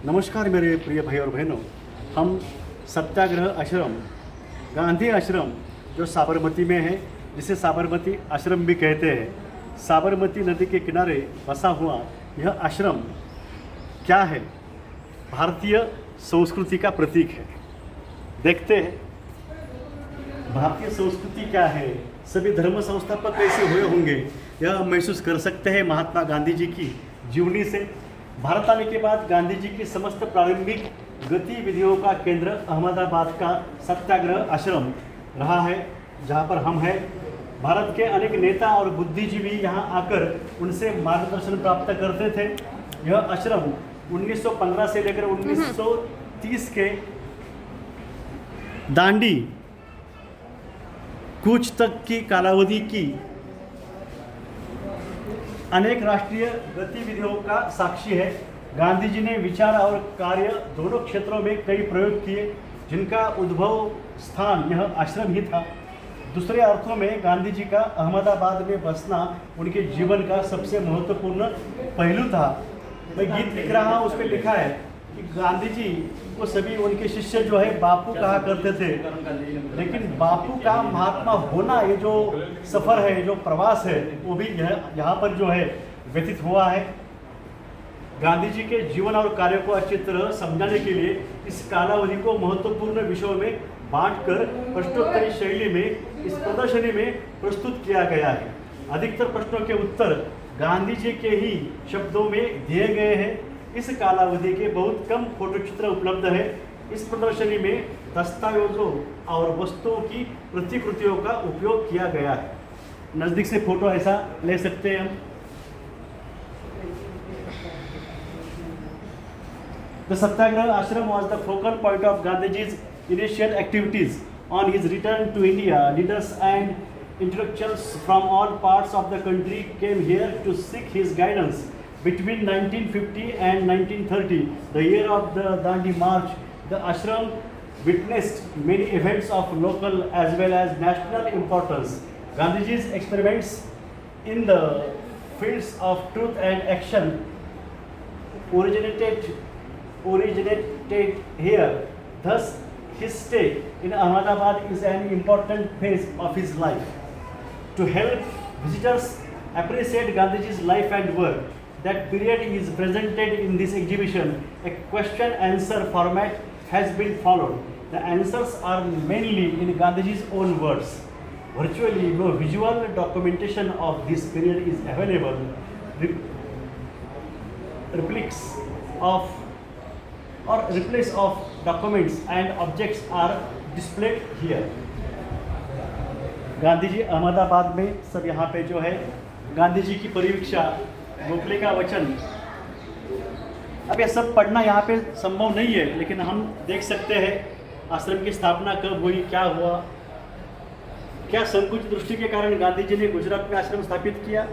नमस्कार मेरे प्रिय भाई और बहनों, हम सत्याग्रह आश्रम गांधी आश्रम जो साबरमती में है, जिसे साबरमती आश्रम भी कहते हैं, साबरमती नदी के किनारे बसा हुआ यह आश्रम क्या है? भारतीय संस्कृति का प्रतीक है। देखते हैं भारतीय संस्कृति क्या है। सभी धर्म संस्थापक कैसे हुए होंगे यह महसूस कर सकते हैं महात्मा गांधी जी की जीवनी से। भारत आने के बाद गांधी जी की समस्त प्रारंभिक गतिविधियों का केंद्र अहमदाबाद का सत्याग्रह आश्रम रहा है, जहाँ पर हम हैं। भारत के अनेक नेता और बुद्धिजीवी यहाँ आकर उनसे मार्गदर्शन प्राप्त करते थे। यह आश्रम 1915 से लेकर 1930 के दांडी कूच तक की कालावधि की अनेक राष्ट्रीय गतिविधियों का साक्षी है। गांधी जी ने विचार और कार्य दोनों क्षेत्रों में कई प्रयोग किए, जिनका उद्भव स्थान यह आश्रम ही था। दूसरे अर्थों में गांधी जी का अहमदाबाद में बसना उनके जीवन का सबसे महत्वपूर्ण पहलू था। मैं गीत लिख रहा हूँ, उस पर लिखा है कि गांधी जी को सभी उनके शिष्य जो है बापू कहा करते थे, लेकिन बापू का महात्मा होना, ये जो सफ़र है, जो प्रवास है, वो भी यहाँ पर जो है व्यतीत हुआ है। गांधी जी के जीवन और कार्य को अच्छी तरह समझाने के लिए इस कालावधि को महत्वपूर्ण विषयों में बांटकर प्रश्नोत्तरी शैली में इस प्रदर्शनी में प्रस्तुत किया गया है। अधिकतर प्रश्नों के उत्तर गांधी जी के ही शब्दों में दिए गए हैं। इस कालावधि के बहुत कम फोटोचित्र उपलब्ध है। इस प्रदर्शनी में दस्तावेजों और वस्तुओं की प्रतिकृतियों का उपयोग किया गया है। नज़दीक से फोटो ऐसा ले सकते हैं हम। The Satyagraha Ashram was the focal point of Gandhiji's initial activities. On his return to India, leaders and intellectuals from all parts of the country came here to seek his guidance. Between 1950 and 1930, the year of the Dandi March, the ashram witnessed many events of local as well as national importance. Gandhiji's experiments in the fields of truth and action originated here. Thus, his stay in Ahmedabad is an important phase of his life. To help visitors appreciate Gandhiji's life and work, that period is presented in this exhibition. A question-answer format has been followed. The answers are mainly in Gandhiji's own words. Virtually no visual documentation of this period is available. Replies of documents and objects are displayed here. Gandhi ji Ahmedabad में सब यहाँ पे जो है गांधी जी की परिवीक्षा, गोखले का वचन, अब यह सब पढ़ना यहाँ पे संभव नहीं है, लेकिन हम देख सकते हैं आश्रम की स्थापना कब हुई, क्या हुआ, क्या संकुचित दृष्टि के कारण गांधी जी ने गुजरात में आश्रम स्थापित किया।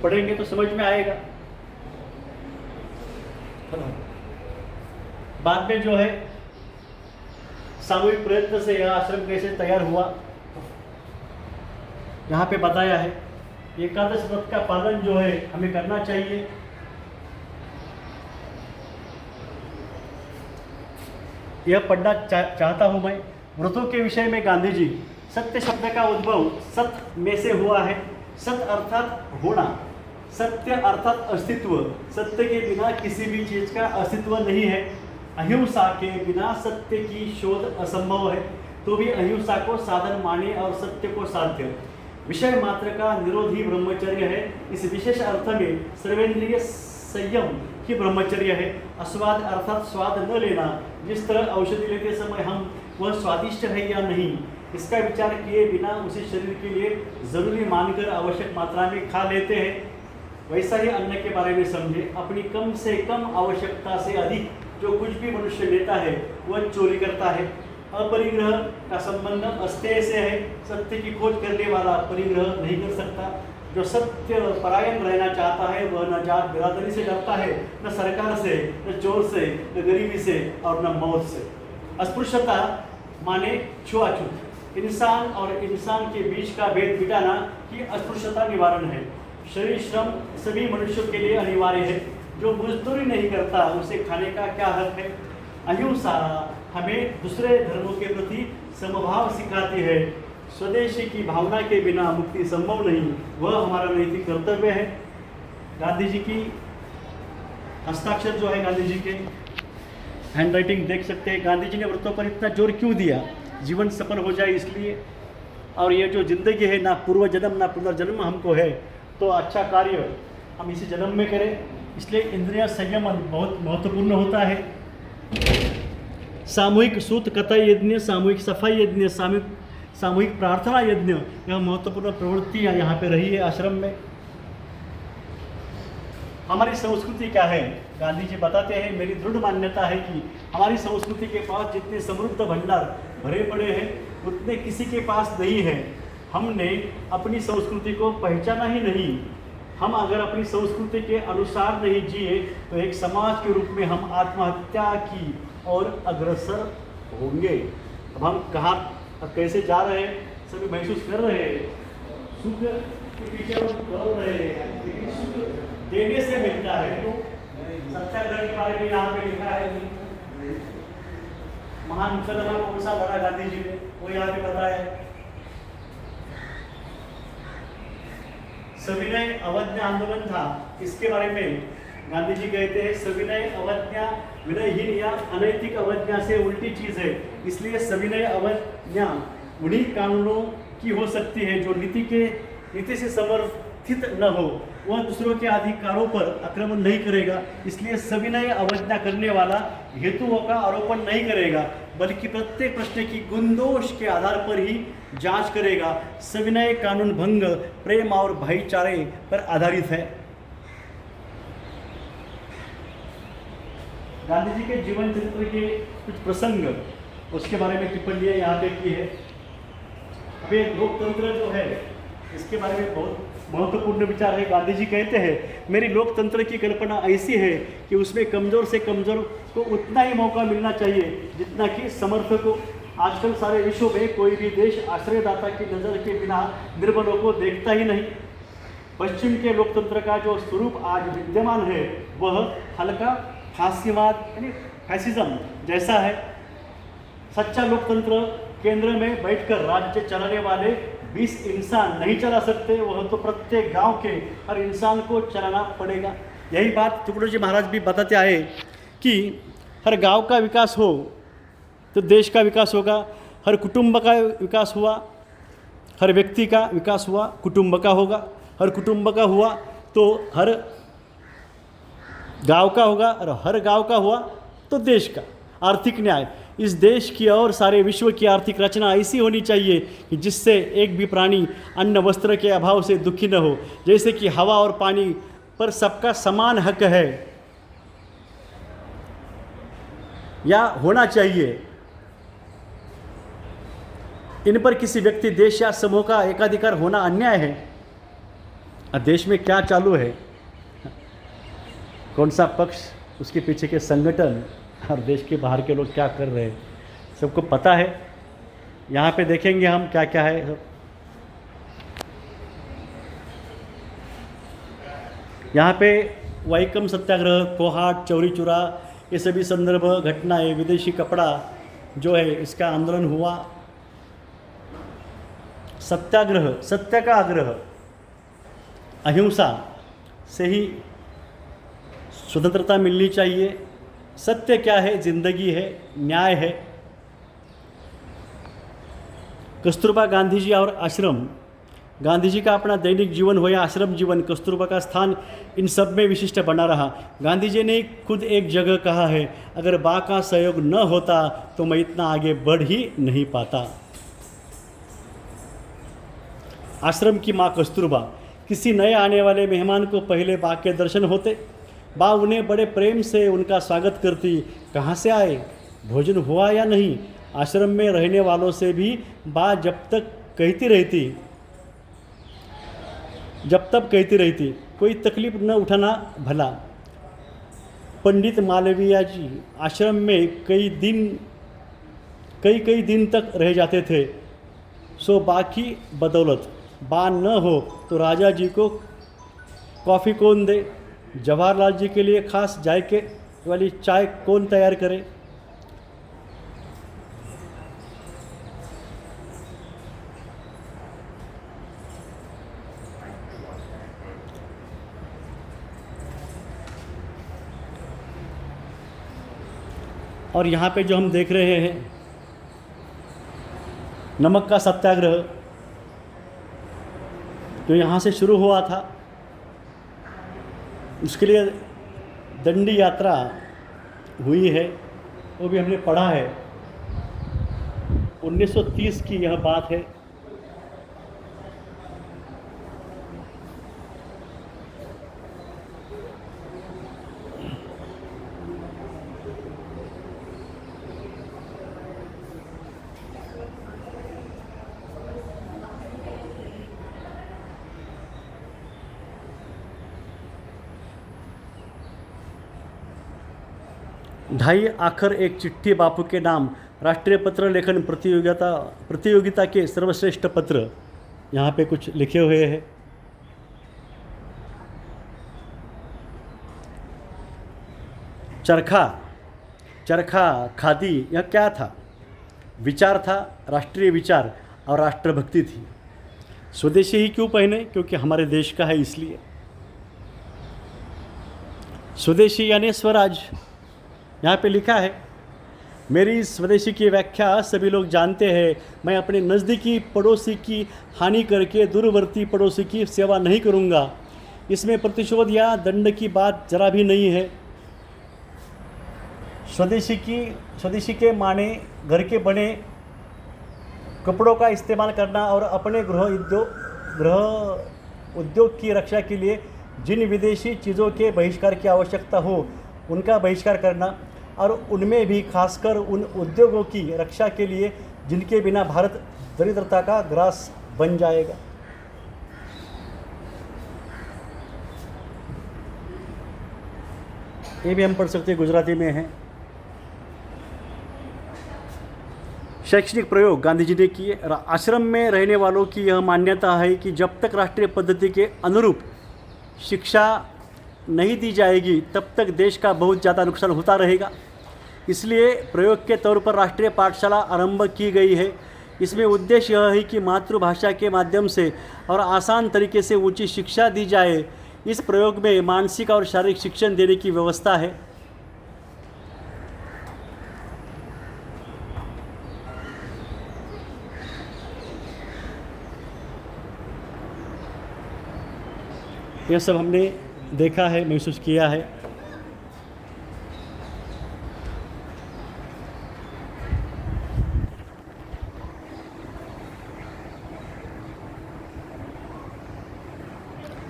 पढ़ेंगे तो समझ में आएगा। बाद में जो है सामूहिक प्रयत्न से यह आश्रम कैसे तैयार हुआ यहाँ पे बताया है। एकादश व्रत का पालन जो है हमें करना चाहिए। यह पढ़ना चाहता हूँ मैं। व्रतों के विषय में गांधी जी, सत्य शब्द का उद्भव सत में से हुआ है। सत अर्थात होना, सत्य अर्थात अस्तित्व। सत्य के बिना किसी भी चीज का अस्तित्व नहीं है। अहिंसा के बिना सत्य की शोध असंभव है, तो भी अहिंसा को साधन माने और सत्य को साध्य। विषय मात्र का निरोधी ब्रह्मचर्य है। इस विशेष अर्थ में सर्वेंद्रिय संयम ही ब्रह्मचर्य है। अस्वाद अर्थात स्वाद न लेना, जिस तरह औषधि लेते समय हम वह स्वादिष्ट है या नहीं इसका विचार किए बिना उसे शरीर के लिए जरूरी मानकर आवश्यक मात्रा में खा लेते हैं, वैसा ही अन्न के बारे में समझे। अपनी कम से कम आवश्यकता से अधिक जो कुछ भी मनुष्य लेता है वह चोरी करता है। अपरिग्रह का संबंध अस्तेय से है। सत्य की खोज करने वाला परिग्रह नहीं कर सकता। जो सत्य परायण रहना चाहता है वह न जात बिरादरी से डरता है, न सरकार से, न चोर से, न गरीबी से और न मौत से। अस्पृश्यता माने छुआछूत। इंसान और इंसान के बीच का भेद मिटाना ही अस्पृश्यता निवारण है। शरीर श्रम सभी मनुष्यों के लिए अनिवार्य है। जो मजदूरी नहीं करता उसे खाने का क्या हक है। अहिंसा हमें दूसरे धर्मों के प्रति समभाव सिखाती है। स्वदेशी की भावना के बिना मुक्ति संभव नहीं, वह हमारा नैतिक कर्तव्य है। गांधी जी की हस्ताक्षर जो है, गांधी जी के हैंड राइटिंग देख सकते हैं। गांधी जी ने व्रतों पर इतना जोर क्यों दिया? जीवन सफल हो जाए इसलिए। और ये जो जिंदगी है, ना पूर्व जन्म ना पुनर्जन्म हमको है, तो अच्छा कार्य हम इसी जन्म में करें। इसलिए इंद्रिय संयमन बहुत महत्वपूर्ण होता है। सामूहिक सूत कथा यज्ञ, सामूहिक सफाई यज्ञ, सामूहिक प्रार्थना यज्ञ, यह महत्वपूर्ण प्रवृत्तियाँ यहाँ पे रही है आश्रम में। हमारी संस्कृति क्या है? गांधी जी बताते हैं, मेरी दृढ़ मान्यता है कि हमारी संस्कृति के पास जितने समृद्ध भंडार भरे पड़े हैं उतने किसी के पास नहीं है। हमने अपनी संस्कृति को पहचाना ही नहीं। हम अगर अपनी संस्कृति के अनुसार नहीं जिए तो एक समाज के रूप में हम आत्महत्या की ओर अग्रसर होंगे। अब हम कहाँ कैसे जा रहे हैं सभी महसूस कर रहे हैं। सुख के पीछे हम दौड़ रहे हैं, लेकिन सुख देने से मिलता है। तो सत्याग्रह के बारे में यहाँ पे लिखा है, महान मुसलमान कौन सा लड़ा गांधी जी ने, वो यहाँ पे बताया है। सविनय अवज्ञा आंदोलन था, इसके बारे में गांधी जी कहते हैं, सविनय अवज्ञा विनयहीन या अनैतिक अवज्ञा से उल्टी चीज है। इसलिए सविनय अवज्ञा उन्हीं कानूनों की हो सकती है जो नीति से समर्थित न हो। वह दूसरों के अधिकारों पर आक्रमण नहीं करेगा। इसलिए सविनय अवज्ञा करने वाला हेतुओं का आरोपण नहीं करेगा, बल्कि प्रत्येक प्रश्न की गुणदोष के आधार पर ही जांच करेगा। सविनय कानून भंग प्रेम और भाईचारे पर आधारित है। गांधी जी के जीवन चरित्र के कुछ प्रसंग, उसके बारे में टिप्पणियां यहाँ पे की है। अब ये लोकतंत्र जो है, इसके बारे में बहुत महत्वपूर्ण विचार है। गांधी जी कहते हैं, मेरी लोकतंत्र की कल्पना ऐसी है कि उसमें कमज़ोर से कमज़ोर को उतना ही मौका मिलना चाहिए जितना कि समर्थ को। आजकल सारे विश्व में कोई भी देश आश्रयदाता की नज़र के बिना निर्बलों को देखता ही नहीं। पश्चिम के लोकतंत्र का जो स्वरूप आज विद्यमान है वह हल्का फांसीवाद यानी फैसिज्म जैसा है। सच्चा लोकतंत्र केंद्र में बैठकर राज्य चलाने वाले 20 इंसान नहीं चला सकते, वह तो प्रत्येक गांव के हर इंसान को चलाना पड़ेगा। यही बात टुकड़ों जी महाराज भी बताते आए कि हर गांव का विकास हो तो देश का विकास होगा। हर कुटुंब का विकास हुआ, हर व्यक्ति का विकास हुआ, कुटुंब का होगा। हर कुटुंब का हुआ तो हर गांव का होगा, और हर गांव का हुआ तो देश का। आर्थिक न्याय, इस देश की और सारे विश्व की आर्थिक रचना ऐसी होनी चाहिए कि जिससे एक भी प्राणी अन्न वस्त्र के अभाव से दुखी न हो। जैसे कि हवा और पानी पर सबका समान हक है या होना चाहिए। इन पर किसी व्यक्ति, देश या समूह का एकाधिकार होना अन्याय है। देश में क्या चालू है, कौन सा पक्ष, उसके पीछे के संगठन और देश के बाहर के लोग क्या कर रहे हैं, सबको पता है। यहाँ पे देखेंगे हम क्या क्या है। यहाँ पे वाइकम सत्याग्रह, कोहाट, चौरी चौरा, ये सभी संदर्भ घटनाएं, विदेशी कपड़ा जो है इसका आंदोलन हुआ। सत्याग्रह, सत्य का आग्रह, अहिंसा से ही स्वतंत्रता मिलनी चाहिए। सत्य क्या है? जिंदगी है, न्याय है। कस्तूरबा गांधी जी और आश्रम, गांधी जी का अपना दैनिक जीवन हो या आश्रम जीवन, कस्तूरबा का स्थान इन सब में विशिष्ट बना रहा। गांधी जी ने खुद एक जगह कहा है, अगर बा का सहयोग न होता तो मैं इतना आगे बढ़ ही नहीं पाता। आश्रम की माँ कस्तूरबा, किसी नए आने वाले मेहमान को पहले बा के दर्शन होते। बा उन्हें बड़े प्रेम से उनका स्वागत करती। कहाँ से आए, भोजन हुआ या नहीं। आश्रम में रहने वालों से भी बा जब तक कहती रहती, कोई तकलीफ न उठाना भला। पंडित मालवीय जी आश्रम में कई दिन तक रह जाते थे। सो बा की बदौलत, बा न हो तो राजा जी को कॉफ़ी कौन दे। जवाहरलाल जी के लिए खास जायके वाली चाय कौन तैयार करे? और यहाँ पे जो हम देख रहे हैं नमक का सत्याग्रह, जो यहाँ से शुरू हुआ था, उसके लिए दंडी यात्रा हुई है, वो भी हमने पढ़ा है। 1930 की यह बात है। ढाई आखर एक चिट्ठी बापू के नाम, राष्ट्रीय पत्र लेखन प्रतियोगिता के सर्वश्रेष्ठ पत्र, यहाँ पे कुछ लिखे हुए हैं। चरखा खादी, यह क्या था? विचार था, राष्ट्रीय विचार और राष्ट्रभक्ति थी। स्वदेशी ही क्यों पहने? क्योंकि हमारे देश का है, इसलिए। स्वदेशी यानी स्वराज, यहाँ पे लिखा है। मेरी स्वदेशी की व्याख्या सभी लोग जानते हैं। मैं अपने नज़दीकी पड़ोसी की हानि करके दूरवर्ती पड़ोसी की सेवा नहीं करूँगा। इसमें प्रतिशोध या दंड की बात जरा भी नहीं है। स्वदेशी के माने घर के बने कपड़ों का इस्तेमाल करना और अपने गृह उद्योग की रक्षा के लिए जिन विदेशी चीज़ों के बहिष्कार की आवश्यकता हो उनका बहिष्कार करना, और उनमें भी खासकर उन उद्योगों की रक्षा के लिए जिनके बिना भारत दरिद्रता का ग्रास बन जाएगा। ये भी हम पढ़ सकते हैं, गुजराती में है। शैक्षणिक प्रयोग गांधी जी ने किए। आश्रम में रहने वालों की यह मान्यता है कि जब तक राष्ट्रीय पद्धति के अनुरूप शिक्षा नहीं दी जाएगी तब तक देश का बहुत ज़्यादा नुकसान होता रहेगा। इसलिए प्रयोग के तौर पर राष्ट्रीय पाठशाला आरंभ की गई है। इसमें उद्देश्य यह है कि मातृभाषा के माध्यम से और आसान तरीके से ऊंची शिक्षा दी जाए। इस प्रयोग में मानसिक और शारीरिक शिक्षण देने की व्यवस्था है। यह सब हमने देखा है, महसूस किया है।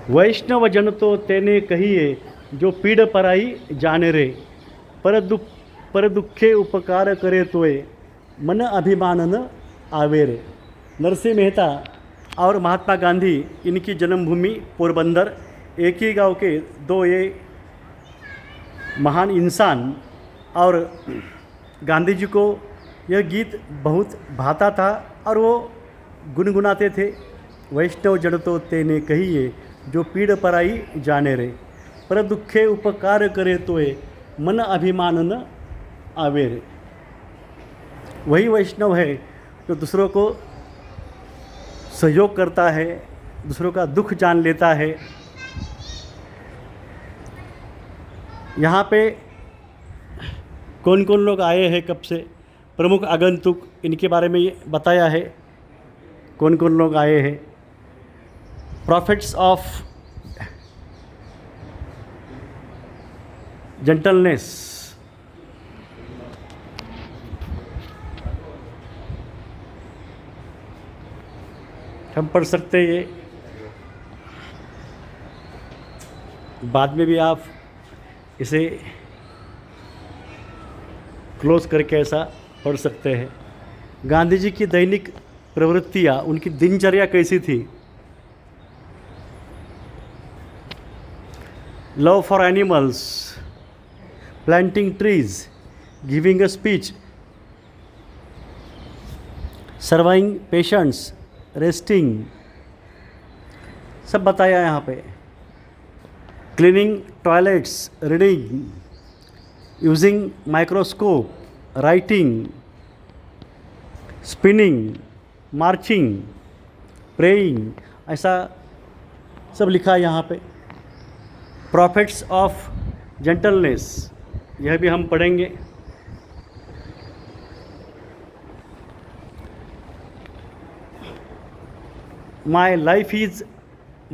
वैष्णव जन तो तेने कहिए जो पीड़ पराई जाने रे, पर दुखे उपकार करे तोए मन अभिमान न आवे रे। नरसिंह मेहता और महात्मा गांधी, इनकी जन्मभूमि पोरबंदर, एक ही गांव के दो ये महान इंसान। और गांधी जी को यह गीत बहुत भाता था और वो गुनगुनाते थे। वैष्णव जन तो तेने कहिए जो पीड़ पराई जाने रे, पर दुखे उपकार करे तोए मन अभिमान न आवे रे। वही वैष्णव है जो दूसरों को सहयोग करता है, दूसरों का दुख जान लेता है। यहाँ पे कौन कौन लोग आए हैं, कब से, प्रमुख आगंतुक, इनके बारे में ये बताया है कौन कौन लोग आए हैं। प्रॉफिट्स ऑफ जेंटलनेस, हम पढ़ सकते हैं। ये बाद में भी आप इसे क्लोज करके ऐसा पढ़ सकते हैं। गांधी जी की दैनिक प्रवृत्तियाँ, उनकी दिनचर्या कैसी थी। Love for animals, planting trees, giving a speech, serving patients, resting, सब बताया यहाँ पे। cleaning toilets, reading, using microscope, writing, spinning, marching, praying, ऐसा सब लिखा है यहाँ पे। प्रॉफिट्स ऑफ जेंटलनेस, यह भी हम पढ़ेंगे। My life is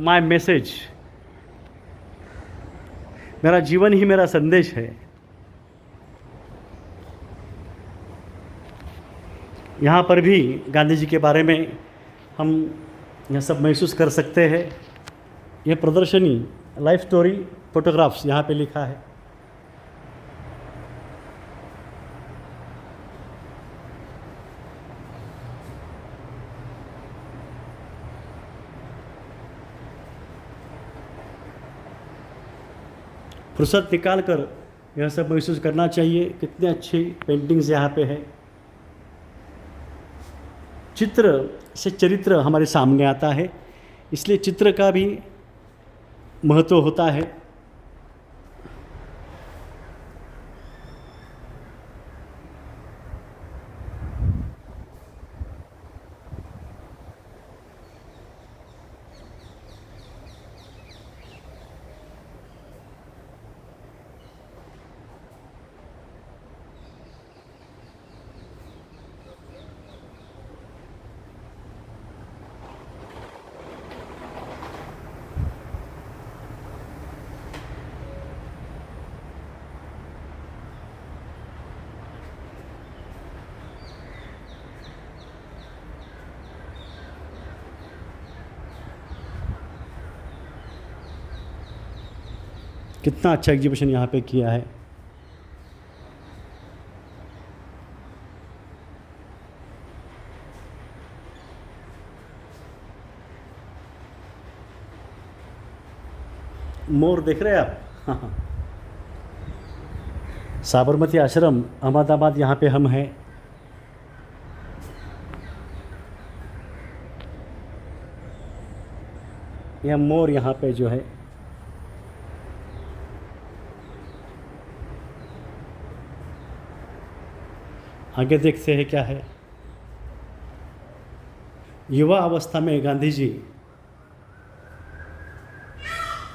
my message, मेरा जीवन ही मेरा संदेश है। यहाँ पर भी गांधी जी के बारे में हम यह सब महसूस कर सकते हैं। यह प्रदर्शनी लाइफ स्टोरी फोटोग्राफ्स यहाँ पे लिखा है। फुर्सत निकाल कर यह सब महसूस करना चाहिए। कितने अच्छी पेंटिंग्स यहाँ पे है। चित्र से चरित्र हमारे सामने आता है, इसलिए चित्र का भी महत्व होता है। कितना अच्छा एग्जीबिशन यहाँ पे किया है। मोर देख रहे हैं आप? साबरमती आश्रम अहमदाबाद, यहाँ पे हम हैं। यह मोर यहाँ पे जो है आगे देखते हैं क्या है। युवा अवस्था में गांधी जी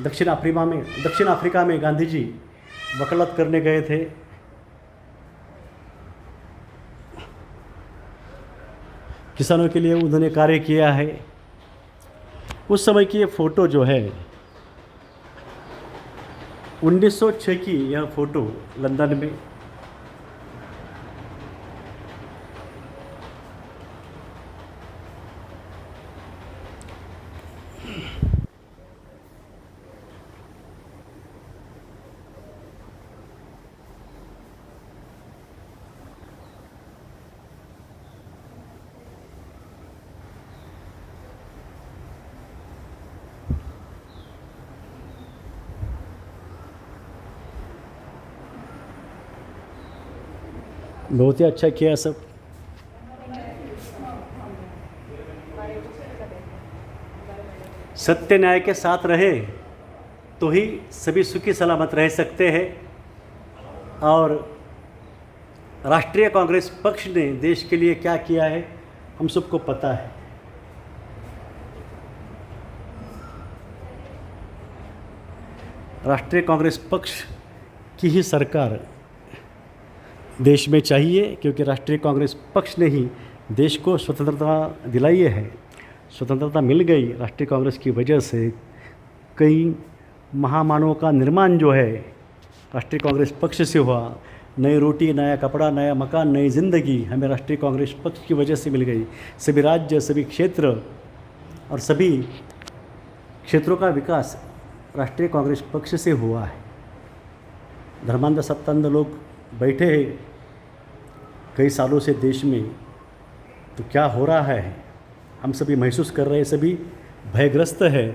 दक्षिण अफ्रीका में गांधी जी वकालत करने गए थे। किसानों के लिए उन्होंने कार्य किया है। उस समय की ये फ़ोटो जो है 1906 की, यह फ़ोटो लंदन में। बहुत ही अच्छा किया सब। सत्य न्याय के साथ रहे तो ही सभी सुखी सलामत रह सकते हैं। और राष्ट्रीय कांग्रेस पक्ष ने देश के लिए क्या किया है हम सबको पता है। राष्ट्रीय कांग्रेस पक्ष की ही सरकार देश में चाहिए, क्योंकि राष्ट्रीय कांग्रेस पक्ष ने ही देश को स्वतंत्रता दिलाई है। स्वतंत्रता मिल गई राष्ट्रीय कांग्रेस की वजह से। कई महामानवों का निर्माण जो है राष्ट्रीय कांग्रेस पक्ष से हुआ। नई रोटी, नया कपड़ा, नया मकान, नई ज़िंदगी हमें राष्ट्रीय कांग्रेस पक्ष की वजह से मिल गई। सभी राज्य, सभी क्षेत्र और सभी क्षेत्रों का विकास राष्ट्रीय कांग्रेस पक्ष से हुआ है। धर्मांध सत्तांध लोग बैठे हैं कई सालों से देश में, तो क्या हो रहा है हम सभी महसूस कर रहे हैं। सभी भयग्रस्त है,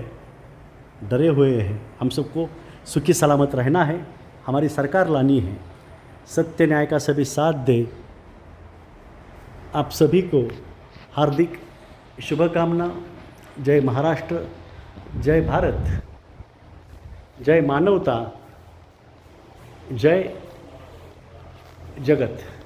डरे हुए हैं। हम सबको सुखी सलामत रहना है, हमारी सरकार लानी है। सत्य न्याय का सभी साथ दे। आप सभी को हार्दिक शुभकामना। जय महाराष्ट्र, जय भारत। जय मानवता, जय जगत।